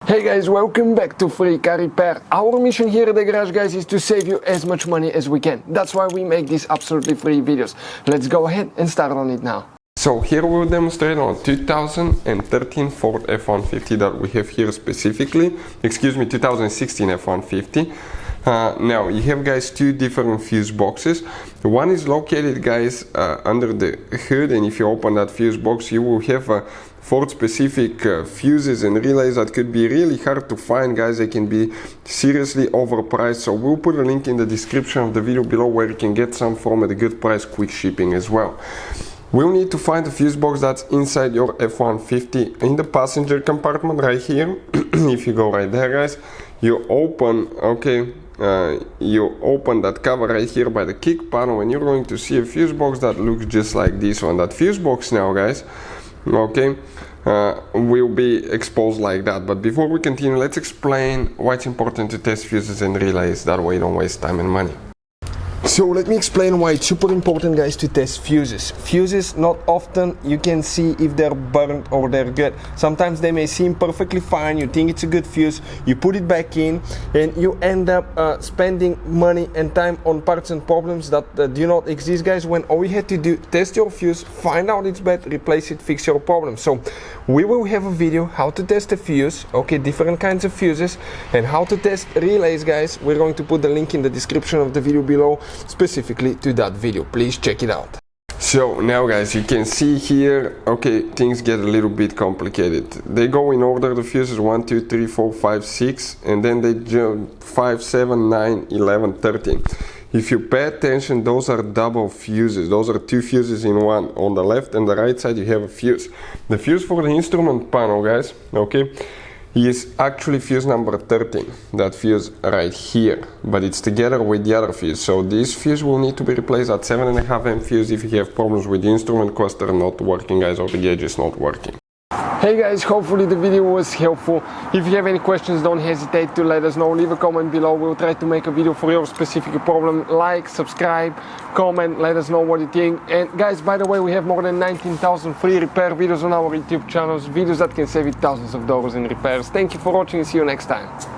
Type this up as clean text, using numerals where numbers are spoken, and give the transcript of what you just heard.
Hey guys, welcome back to Free Car Repair. Our mission here at the garage, guys, is to save you as much money as we can. That's why we make these absolutely free videos. Let's go ahead and start on it now. So here we'll demonstrate on 2013 Ford F-150 that we have here specifically. 2016 F-150. Now you have, guys, two different fuse boxes. One is located, guys, under the hood, and if you open that fuse box you will have Ford specific fuses and relays that could be really hard to find, guys. They can be seriously overpriced, so we'll put a link in the description of the video below where you can get some from at a good price, quick shipping as well. We'll need to find the fuse box that's inside your F-150 in the passenger compartment right here. If you go right there, guys, you open, you open that cover right here by the kick panel, and you're going to see a fuse box that looks just like this one. That fuse box now, guys, will be exposed like that. But before we continue, let's explain why it's important to test fuses and relays. That way you don't waste time and money. So let me explain why it's super important, guys, to test fuses. Fuses, not often you can see if they're burnt or they're good. Sometimes they may seem perfectly fine, you think it's a good fuse, you put it back in, and you end up spending money and time on parts and problems that do not exist, guys, when all you had to do, test your fuse, find out it's bad, replace it, fix your problem. So we will have a video how to test a fuse, different kinds of fuses, and how to test relays, guys. We're going to put the link in the description of the video below, specifically to that video. Please check it out. So now, guys, you can see here, things get a little bit complicated. They go in order, the fuses 1, 2, 3, 4, 5, 6, and then they jump 5, 7, 9, 11, 13. If you pay attention, those are double fuses. Those are two fuses in one. On the left and the right side you have a fuse. The fuse for the instrument panel, guys, is actually fuse number 13, that fuse right here, but it's together with the other fuse. So this fuse will need to be replaced at 7.5 amp fuse if you have problems with the instrument cluster not working, guys, or the gauge is not working. Hey guys, hopefully the video was helpful. If you have any questions, don't hesitate to let us know. Leave a comment below. We'll try to make a video for your specific problem. Like, subscribe, comment, let us know what you think. And guys, by the way, we have more than 19,000 free repair videos on our YouTube channels, videos that can save you thousands of dollars in repairs. Thank you for watching and see you next time.